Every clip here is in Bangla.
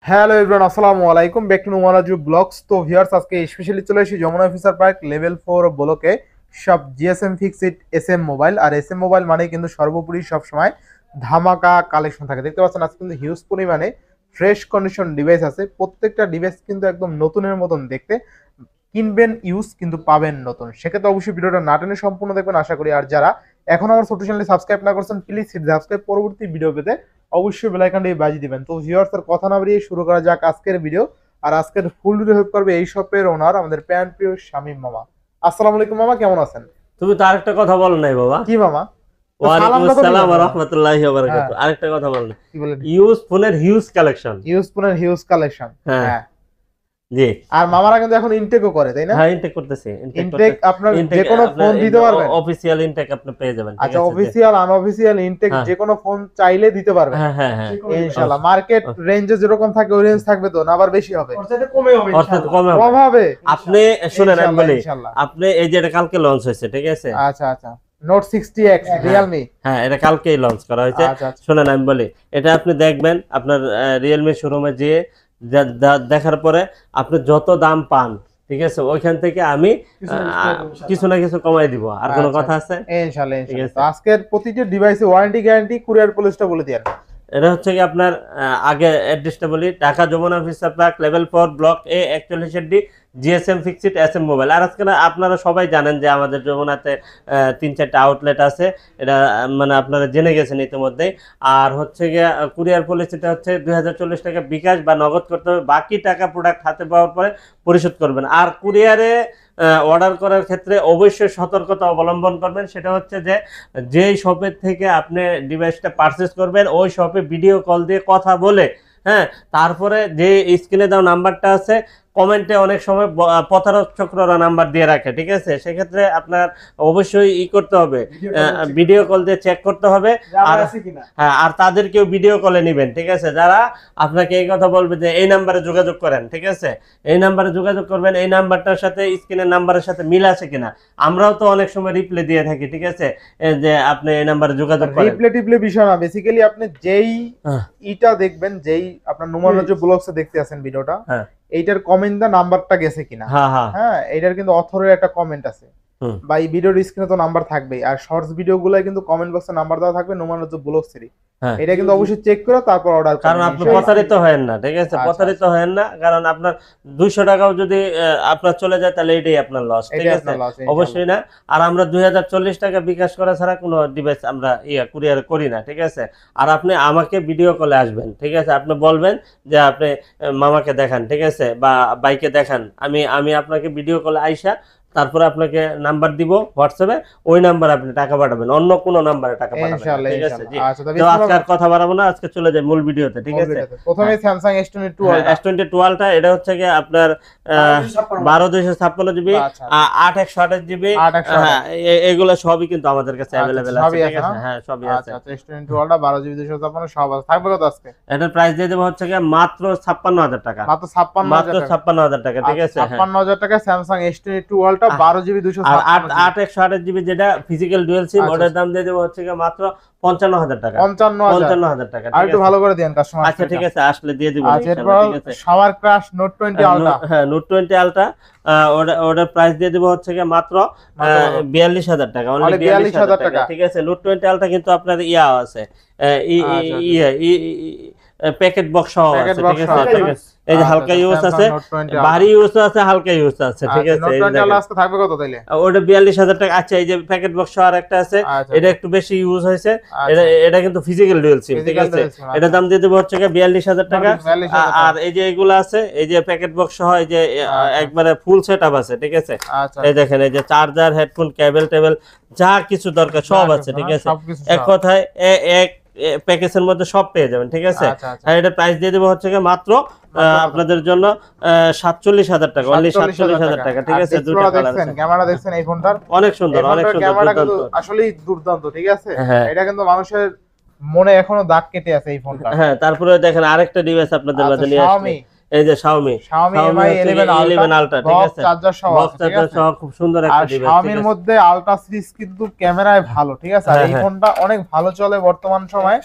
হ্যালো এভরিওয়ান, আসসালামু আলাইকুম, ব্যাক টু নুমারাজু ব্লগস। তো ভিউয়ার্স, আজকে স্পেশালি চলে এসেছি যমুনা অফিসার পার্ক লেভেল 4 ব্লকে সব জিএসএম ফিক্সড এসএম মোবাইল। আর এসএম মোবাইল মানে কিন্তু সর্বোপরি সবসময় ধামাকা কালেকশন থাকে। দেখতে পাচ্ছেন আজকে কিন্তু হিউজ পরিমাণে ফ্রেশ কন্ডিশন ডিভাইস আছে। প্রত্যেকটা ডিভাইস কিন্তু একদম নতুনের মতন দেখতে। কিনবেন ইউজ কিন্তু পাবেন নতুন। সেক্ষেত্রে অবশ্যই ভিডিওটা না টেনে সম্পূর্ণ দেখবেন আশা করি। আর যারা এখন আমার ছোট চ্যানেলে সাবস্ক্রাইব না করছেন, প্লিজ সাবস্ক্রাইব, পরবর্তী ভিডিও পেতে অবশ্যই বেল আইকনটি বাজিয়ে দিবেন। তো ভিউয়ার্স, আর কথা না বাড়িয়ে শুরু করা যাক আজকের ভিডিও। আর আজকের ফুল ভিডিও হেল্প করবে এই শপের ওনার আমাদের প্যান প্রিয় শামীম মামা। আসসালামু আলাইকুম মামা, কেমন আছেন? তুমি তো আরেকটা কথা বলো নাই বাবা। কি মামা? ওয়ালাইকুম আসসালাম ওয়া রাহমাতুল্লাহি ওয়া বারাকাতুহু। আরেকটা কথা বলো না। কি বলেন? ইউজ ফোনের হিউজ কালেকশন। ইউজ ফোনের হিউজ কালেকশন। হ্যাঁ জি। আর মামারা কিন্তু এখন ইনটেকও করে, তাই না? হ্যাঁ, ইনটেক করতেছি। ইনটেক আপনার যে কোনো ফোন দিতে পারবেন। অফিশিয়াল ইনটেক আপনি পেয়ে যাবেন। আচ্ছা, অফিশিয়াল আনঅফিশিয়াল ইনটেক যে কোনো ফোন চাইলে দিতে পারবেন। হ্যাঁ হ্যাঁ হ্যাঁ ইনশাআল্লাহ। মার্কেট রেঞ্জে যেরকম থাকে ওই রেঞ্জ থাকবে তো, না আবার বেশি হবে? অর্থাৎ কমে কম হবে। আপনি শুনেন আমি বলি, আপনি এই যে এটা কালকে লঞ্চ হয়েছে, ঠিক আছে? আচ্ছা আচ্ছা, নোট 60X রিয়েলমি। হ্যাঁ, এটা কালকেই লঞ্চ করা হয়েছে। শুনেন আমি বলি, এটা আপনি দেখবেন আপনার রিয়েলমি শোরুমে যেয়ে দেখার পরে আপনি যত দাম পান, ঠিক আছে, ওইখান থেকে আমি কিছু না কিছু কমাই দিব। আর কোনো কথা আছে? ইনশাআল্লাহ ইনশাআল্লাহ। আজকের প্রতিটি ডিভাইসে ওয়ারেন্টি গ্যারান্টি, কুরিয়ার পলিসিটা বলে দেন। এটা হচ্ছে কি আপনার আগে অ্যাড্রেসটা বলি, Dhaka Jamuna officer park level 4 block A 41 GSM fixed এসএম মোবাইল। আর আজকে আপনারা সবাই জানেন যে আমাদের যমুনাতে 3-4টা আউটলেট আছে। এটা মানে আপনারা জেনে গেছেন ইতিমধ্যেই। আর হচ্ছে গিয়ে কুরিয়ার পলিসিটা হচ্ছে 2040 টাকা বিকাশ বা নগদ করতে হবে, বাকি টাকা প্রোডাক্ট হাতে পাওয়ার পরে পরিশোধ করবেন। আর কুরিয়ারে অর্ডার করার ক্ষেত্রে অবশ্যই সতর্কতা অবলম্বন করবেন। সেটা হচ্ছে যে যেই শপের থেকে আপনি ডিভাইসটা পারচেস করবেন ওই শপে ভিডিও কল দিয়ে কথা বলে, হ্যাঁ, তারপরে যে স্ক্রিনে দেওয়া নাম্বারটা আছে, কমেন্টে অনেক সময় প্রতারক চক্ররা নাম্বার দিয়ে রাখে, ঠিক আছে? সেক্ষেত্রে আপনার অবশ্যই করতে হবে, ভিডিও কল দিয়ে চেক করতে হবে। আর হ্যাঁ, আর তাদেরকেও ভিডিও কলে নেবেন, ঠিক আছে? যারা আপনাকে এই কথা বলবে যে এই নাম্বারে যোগাযোগ করেন, ঠিক আছে, এই নাম্বারে যোগাযোগ করবেন, এই নাম্বারটার সাথে স্ক্রিনের নাম্বারের সাথে মিল আছে কিনা। আমরাও তো অনেক সময় রিপ্লে দিয়ে থাকি, ঠিক আছে, যে আপনি এই নাম্বারে যোগাযোগ করেন। রিপ্লে বিষয় না, বেসিক্যালি আপনি যেই ইটা দেখবেন, যেই আপনার নুমারনজ ব্লগসে দেখতে আছেন ভিডিওটা, এইটার কমেন্ট দা নাম্বারটা গেছে কিনা। হ্যাঁ, এইটার কিন্তু অথরের একটা কমেন্ট আছে বা এই ভিডিওর স্ক্রিনে তো নাম্বার থাকবেই। আর শর্টস ভিডিওগুলো কিন্তু কমেন্ট বক্সে নাম্বার দেওয়া থাকবে নুমারনজ ব্লগসেরই। এটা কিন্তু অবশ্যই চেক করে তারপর অর্ডার করুন, কারণ আপনি প্রতারিত হয়েন না, ঠিক আছে? প্রতারিত হয়েন না, কারণ আপনার 200 টাকাও যদি আপনার চলে যায় তাহলে এটাই আপনার লস, ঠিক আছে? অবশ্যই না। আর আমরা 2040 টাকা বিকাশ করা ছাড়া কোনো ডিভাইস আমরা কুরিয়ার করি না, ঠিক আছে? আর আপনি আমাকে ভিডিও কলে আসবেন, ঠিক আছে? আপনি বলবেন যে আপনি মামাকে দেখান, ঠিক আছে, বা বাইকে দেখান, আমি আপনাকে ভিডিও কলে আইসা তারপরে আপনাকে নাম্বার দিব হোয়াটসঅ্যাপে, ওই নাম্বারে আপনি টাকা পাঠাবেন, অন্য কোনো নাম্বারে টাকা পাঠাবেন, ঠিক আছে? জি। তো আজকে আর কথা বাড়াবো না, আজকে চলে যাই মূল ভিডিওতে, ঠিক আছে? প্রথমে Samsung S22 Ultra। S22 Ultra এটা হচ্ছে কি আপনার 12256 জিবি, 8128 জিবি, এগুলো সবই কিন্তু আমাদের কাছে अवेलेबल আছে, ঠিক আছে? হ্যাঁ, সবই আছে। আচ্ছা, S22 Ultra 12 জিবি 256 সব আছে। থাকবে কত আজকে? এটার প্রাইস দিয়ে দেব হচ্ছে কি মাত্র 56000 টাকা। মাত্র 56000 টাকা, ঠিক আছে? 56000 টাকা স্যামসাং S22 Ultra 12 জিবি 256 আর 8128 জিবি যেটা ফিজিক্যাল ডুয়াল সিম, ওটার দাম দিয়ে দেব হচ্ছে কি মাত্র 55000 টাকা। 55000 টাকা। আর একটু ভালো করে দেন কাস্টমার। আচ্ছা, ঠিক আছে, আসলে দিয়ে দিব ইনশাআল্লাহ, ঠিক আছে? শাওয়ার ক্রাশ নোট 20 আলট্রা। হ্যাঁ, নোট 20 আলট্রা, ওটার প্রাইস দিয়ে দেব হচ্ছে কি মাত্র 42000 টাকা, অনলি 42000 টাকা, ঠিক আছে? নোট 20 আলট্রা কিন্তু আপনার আছে প্যাকেট বক্স সহ আছে, ঠিক আছে? এই যে হালকা ইউজ আছে, ভারী ইউজ আছে, হালকা ইউজ আছে, ঠিক আছে? আজকে থাকবে কত তাইলে? ওটা 42000 টাকা। আচ্ছা, এই যে প্যাকেট বক্স আর একটা আছে, এটা একটু বেশি ইউজ হয়েছে, এটা কিন্তু ফিজিক্যাল ডুয়াল সিম, ঠিক আছে? এটা দাম দিয়ে দেব হচ্ছে 42000 টাকা। আর এই যে এগুলো আছে, এই যে প্যাকেট বক্স সহ, এই যে একবারে ফুল সেটআপ আছে, ঠিক আছে? এই দেখেন, এই যে চার্জার, হেডফোন, কেবল টেবল, যা কিছু দরকার সব আছে, ঠিক আছে? এক কথায় এক প্যাকেজের মধ্যে সব পেয়ে যাবেন, ঠিক আছে? আর এটা প্রাইস দিয়ে দেব হচ্ছে মাত্র আপনাদের জন্য 47000 টাকা, অনলি 47000 টাকা, ঠিক আছে? দুটো কালার আছে। ক্যামেরা দেখছেন এই ফোনটার? অনেক সুন্দর, অনেক সুন্দর, ক্যামেরা কিন্তু আসলেই দুর্দান্ত, ঠিক আছে? এটা কিন্তু মানুষের মনে এখনো দাগ কেটে আছে এই ফোনটা। হ্যাঁ, তারপরে দেখেন আরেকটা ডিভাইস আপনাদের মাঝে নিয়ে আসছি। এই যে Xiaomi Mi 11 Ultra, ঠিক আছে, চার্জার সহ বক্স চার্জার সহ খুব সুন্দর একটা ডিভাইস। Xiaomi এর মধ্যে আলট্রা সিরিজ কিন্তু ক্যামেরায় ভালো, ঠিক আছে, আর এই ফোনটা অনেক ভালো চলে বর্তমান সময়ে।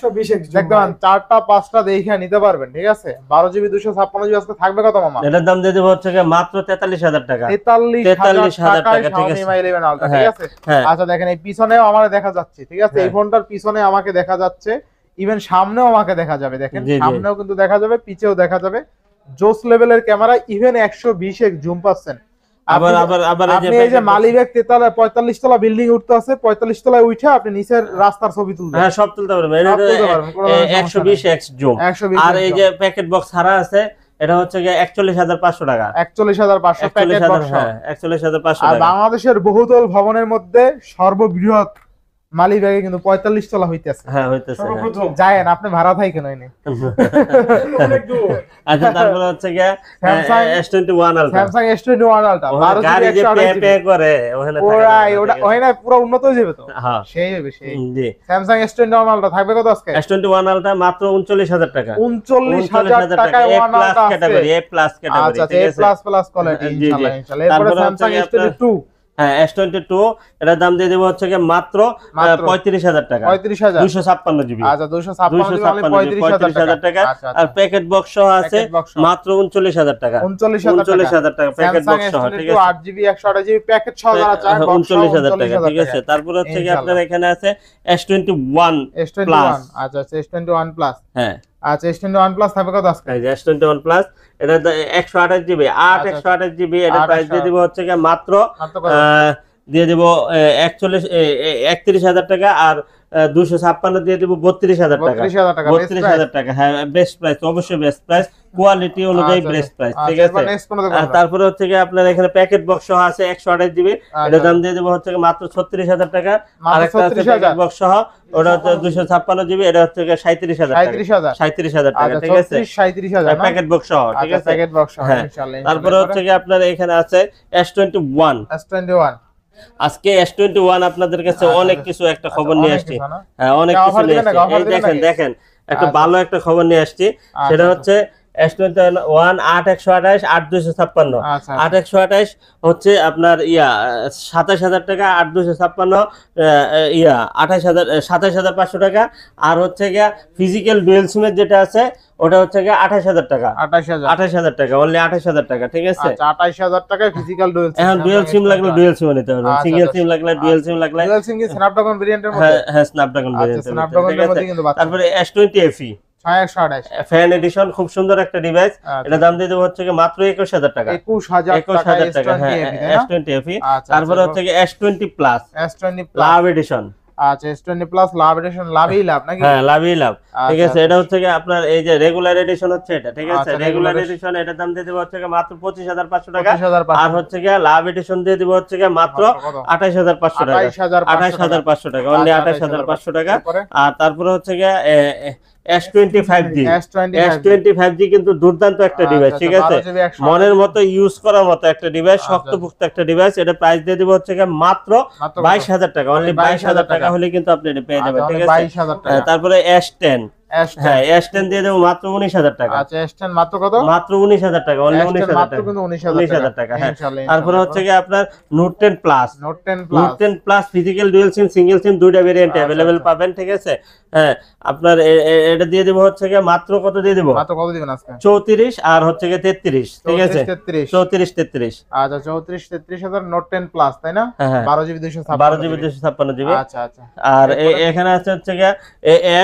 দেখবেন 4টা 5টা দেখে নিতে পারবেন, ঠিক আছে। 12GB 256GB আজকে থাকবে কত মামা? এটার দাম দিয়ে দেব হচ্ছে মাত্র 43000 টাকা। 43000 টাকা, ঠিক আছে। Xiaomi Mi 11 Ultra, ঠিক আছে। আচ্ছা দেখেন এই পিছনেও আমাদের দেখা যাচ্ছে, ঠিক আছে, এই ফোনটার পিছনে আমাকে দেখা যাচ্ছে, ইভেন সামনেও আমাকে দেখা যাবে, দেখেন সামনেও কিন্তু দেখা যাবে, পিছেও দেখা যাবে। জোস লেভেলের ক্যামেরা, ইভেন 120x জুম পাচ্ছেন। আবার এই যে মালিবাগ 45 তলা বিল্ডিং উঠতে আছে, 45 তলায় উঠে আপনি নিচের রাস্তার ছবি তুলবেন। হ্যাঁ, সব তুলতে পারবেন। 120x zoom. আর এই যে প্যাকেট বক্স ছাড়া আছে, এটা হচ্ছে 41500 টাকা। 41500 প্যাকেট বক্স, 41500 আর টাকা। বাংলাদেশের বহুতল ভবনের মধ্যে সর্ববৃহৎ মালিবাগে কিন্তু 45 তলা হইতেছে। হ্যাঁ, হইতেছে। যায়েন আপনি ভাড়া থাই কেন এনে। আচ্ছা, তারপর হচ্ছে Samsung S21 Ultra। Samsung S21 Ultra 12GB গাড়ি যে পে করে ওখানে থাকে, ওটা ওখানে পুরো উন্নত হয়ে যাবে তো। হ্যাঁ, সেই হবে সেই। জি। Samsung S21 Ultra থাকবে কত আজকে? S21 Ultra মাত্র 39000 টাকা। 39000 টাকায় A+ 1 Ultra category, A+ category, আচ্ছা, ঠিক আছে। A++ কোয়ালিটি, জি, জি। ইনশাআল্লাহ ইনশাআল্লাহ। এরপরে Samsung S22, হ্যাঁ, S22 এটার দাম দিয়ে দেব হচ্ছে মাত্র 35000 টাকা। 35000 256GB। আচ্ছা 256 টাকা। আর প্যাকেট বক্স সহ আছে মাত্র 39000 টাকা। 39000 টাকা প্যাকেট বক্স সহ, ঠিক আছে। 8GB 128GB প্যাকেট সহ যারা চায় 39000 টাকা, ঠিক আছে। তারপর হচ্ছে আপনার এখানে আছে S21 Plus। আচ্ছা S21 Plus, হ্যাঁ, আচ্ছা S21 Plus থাকবে কত আজকে? এই যে S21 Plus, এটা 128GB 128GB, এটা প্রাইস দিয়ে দিব হচ্ছে মাত্র দিয়ে দিব 31000 টাকা। আর 256 দিয়ে দিব 32000 টাকা। 32000 টাকা, হ্যাঁ, বেস্ট প্রাইস, অবশ্যই বেস্ট প্রাইস, কোয়ালিটি অনুযায়ী বেস্ট প্রাইস, ঠিক আছে। তারপরে হচ্ছে আপনার এখানে প্যাকেট বক্স সহ আছে 128GB, এটা দাম দিয়ে দিব হচ্ছে মাত্র 36000 টাকা। আর একটা আছে প্যাকেট বক্স সহ, ওটা হচ্ছে 256GB, এটা হচ্ছে 37000 টাকা। 37000 টাকা, ঠিক আছে, 37000 প্যাকেট বক্স সহ, ঠিক আছে, প্যাকেট বক্স সহ, হ্যাঁ। ইনশাআল্লাহ। তারপরে হচ্ছে আপনার এখানে আছে S21। আজকে S21 আপনাদের কাছে অনেক কিছু একটা খবর নিয়ে আসছি। হ্যাঁ, অনেক কিছু নিয়ে আসছি। দেখেন একটা ভালো একটা খবর নিয়ে আসছি, সেটা হচ্ছে S21 8128 8256। 8128 হচ্ছে আপনার 27000 টাকা, 8256 27500 টাকা। আর হচ্ছে ফিজিক্যাল ডুয়েল সিমের যেটা আছে ওটা হচ্ছে 28000 টাকা। 28000 টাকা, অনলি 28000 টাকা, ঠিক আছে। আচ্ছা 28000 টাকায় ফিজিক্যাল ডুয়েল সিম। এখন ডুয়েল সিম লাগলে ডুয়েল সিম নিতে হবে, সিঙ্গেল সিম লাগলে ডুয়েল সিম লাগলে। ডুয়েল সিম কি স্ন্যাপড্রাগন ভেরিয়েন্টের মধ্যে? হ্যাঁ, স্ন্যাপড্রাগন ভেরিয়েন্টের মধ্যে, ঠিক আছে। তারপরে S20 FE 6128 ফ্যান এডিশন, খুব সুন্দর একটা ডিভাইস, এটা দাম দিয়ে দেব হচ্ছে মাত্র 21000 টাকা। 21000 টাকা, হ্যাঁ, S20 FE। তারপরে হচ্ছে S20 Plus লাভ এডিশন। আচ্ছা S20 Plus লাভ এডিশন, লাভই লাভ নাকি? হ্যাঁ, লাভই লাভ, ঠিক আছে। এটা হচ্ছে আপনার এই যে রেগুলার এডিশন হচ্ছে এটা, ঠিক আছে। রেগুলার এডিশন এটার দাম দিয়ে দেব হচ্ছে মাত্র 25500 টাকা। আর হচ্ছে লাভ এডিশন দিয়ে দেব হচ্ছে মাত্র 28500 টাকা। 28500 টাকা, অনলি 28500 টাকা। আর তারপরে হচ্ছে S25G কিন্তু দুর্দান্ত একটা ডিভাইস, ঠিক আছে, মনের মতো ইউজ করার মতো একটা ডিভাইস, শক্তপোক্ত একটা ডিভাইস। এটা প্রাইস দিয়ে দিব হচ্ছে মাত্র 22000 টাকা, অনলি 22000 টাকা হলে কিন্তু আপনি এটা পেয়ে যাবেন, ঠিক আছে। তারপরে S10, হ্যাঁ, S10 দিয়ে দেব মাত্র 19000 টাকা। আচ্ছা S10 মাত্র কত? মাত্র 19000 টাকা, অনলি 19000 টাকা, 19000 টাকা, হ্যাঁ। তারপরে হচ্ছে আপনার Note 10 Plus, Note 10 Plus physical dual sim, single sim দুইটা ভেরিয়েন্ট अवेलेबल পাবেন, ঠিক আছে। হ্যাঁ, আপনার এটা দিয়ে দেব হচ্ছে মাত্র কত দিয়ে দেব? মাত্র কত দিবেন আজকে? 34 আর হচ্ছে 33, ঠিক আছে, 34 33। আচ্ছা 34 33000 Note 10 Plus, তাই না? 12GB 256GB। আচ্ছা আচ্ছা। আর এখানে আছে হচ্ছে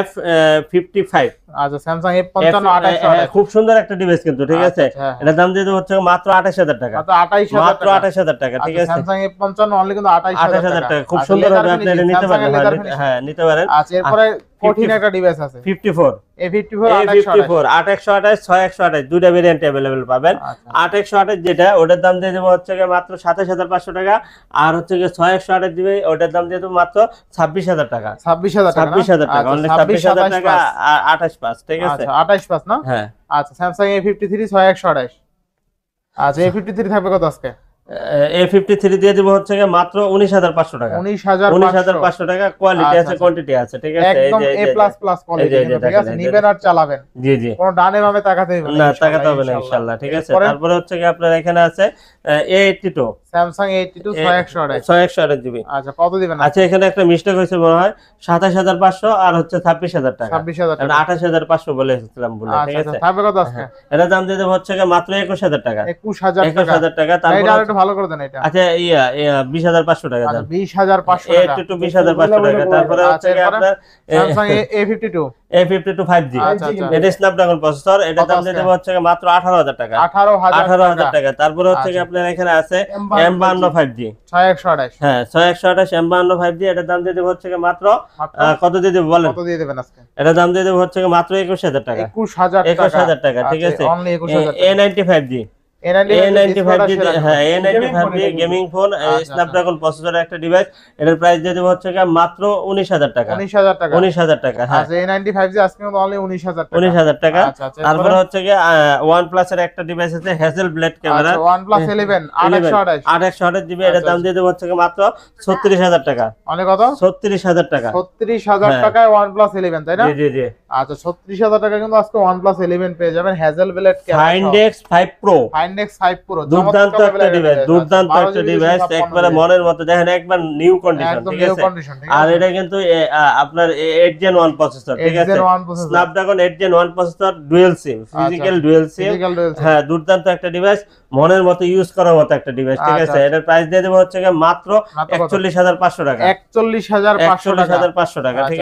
F55। আচ্ছা Samsung F55 2800, খুব সুন্দর একটা ডিভাইস কিন্তু, ঠিক আছে। এটা দাম দিয়ে দেব হচ্ছে মাত্র 28000 টাকা। মাত্র 28000 টাকা, ঠিক আছে। Samsung F55 অনলি কিন্তু 28000 টাকা, খুব সুন্দর হবে, আপনি এটা নিতে পারেন। হ্যাঁ, নিতে পারেন। আচ্ছা এরপরে 14 একটা ডিভাইস আছে 54 A54 8128 6128 দুইটা ভেরিয়েন্ট अवेलेबल পাবেন। 8128 যেটা, ওটার দাম দিয়ে দেব হচ্ছে মাত্র 27500 টাকা। আর হচ্ছে 6128 দিবে, ওটার দাম দিয়ে দেব মাত্র 26000 টাকা। 26000 টাকা, অনলি 26000 টাকা, 28 পাস, ঠিক আছে। আচ্ছা 28 পাস না? হ্যাঁ। আচ্ছা Samsung A53 6128। আচ্ছা A53 থাকবে কত আজকে? A53 দিয়ে দিব হচ্ছে গিয়ে মাত্র 19,500 টাকা। 19,500 টাকা, কোয়ালিটি আছে, কোয়ান্টিটি আছে, ঠিক আছে। একদম A++ কোয়ালিটি, ঠিক আছে, নিবেন আর চালাবেন। জি জি, কোনো ডানে বামে তাকাতে হবে না, তাকাতে হবে না ইনশাআল্লাহ, ঠিক আছে। তারপরে হচ্ছে কি আপনার এখানে আছে A82, স্যামসাং A82 6128 6128 জিবি। আচ্ছা, কত দিবেন? আচ্ছা, এখানে একটা মিস্টেক হয়েছে মনে হয়, 27,500 আর হচ্ছে 26,000 টাকা, 26,000 টাকা, 28,500 বলেছিলাম ভুলে, ঠিক আছে। থাকবে কত আজকে? এটা দাম দিয়ে দেব হচ্ছে গিয়ে মাত্র 21,000 টাকা, 21,000 টাকা। তারপর এটা আরেকটু ভালো করে দেন এটা। আচ্ছা 20,500 টাকা দাম, 20,500 টাকা, A82 20,500 টাকা। তারপরে হচ্ছে কি আপনার স্যামসাং A52 A52 5G, এটা স্ন্যাপড্রাগন প্রসেসর, এটা দাম দিয়ে দেব হচ্ছে মাত্র 18,000 টাকা, 18,000 টাকা। তারপরে হচ্ছে কি আপনার এখানে আছে M52 5G 6128, হ্যাঁ 6128 M52 5G, এটা দাম দিয়ে দেব হচ্ছে মাত্র কত দিয়ে দেব বলেন? কত দিয়ে দেবেন আজকে? এটা দাম দিয়ে দেব হচ্ছে মাত্র 21,000 টাকা, 21,000 টাকা, ঠিক আছে। অনলি 21,000 টাকা। A95G, A95G, হ্যাঁ A95G গেমিং ফোন, স্ন্যাপড্রাগন প্রসেসরের একটা ডিভাইস, এটার প্রাইস দিয়ে দেব হচ্ছে মাত্র 19,000 টাকা, 19,000 টাকা, 19,000 টাকা, হ্যাঁ আচ্ছা। A95G আজকে কিন্তু অনলি 19,000 টাকা, 19,000 টাকা। আচ্ছা। তারপরে হচ্ছে OnePlus এর একটা ডিভাইস আছে হ্যাজেল ব্লেড ক্যামেরা, আচ্ছা, OnePlus 11 828 জিবি, এটার দাম দিয়ে দেব হচ্ছে মাত্র 36,000 টাকা, অনেক কত? 36,000 টাকা, 36,000 টাকায় OnePlus 11, তাই না? জি জি জি। আচ্ছা, 36,000 টাকা কিন্তু আজকে OnePlus 11 পেয়ে যাবেন, hazel blade camera, Findex 5 Pro, Findex 5 Pro, দুর্দান্ত একটা ডিভাইস, দুর্দান্ত একটা ডিভাইস, একবারে মনের মতো, দেখেন একবার নিউ কন্ডিশন, ঠিক আছে। আর এটা কিন্তু আপনার 8 Gen 1 প্রসেসর, ঠিক আছে, Snapdragon 8 Gen 1 processor, dual SIM, physical dual সিম, হ্যাঁ দুর্দান্ত একটা ডিভাইস, মনের মতো ইউজ করার মতো একটা ডিভাইস, ঠিক আছে। এটার প্রাইস দিয়ে দেব হচ্ছে মাত্র 41,500 টাকা, 41,500 টাকা, 41,500 টাকা, ঠিক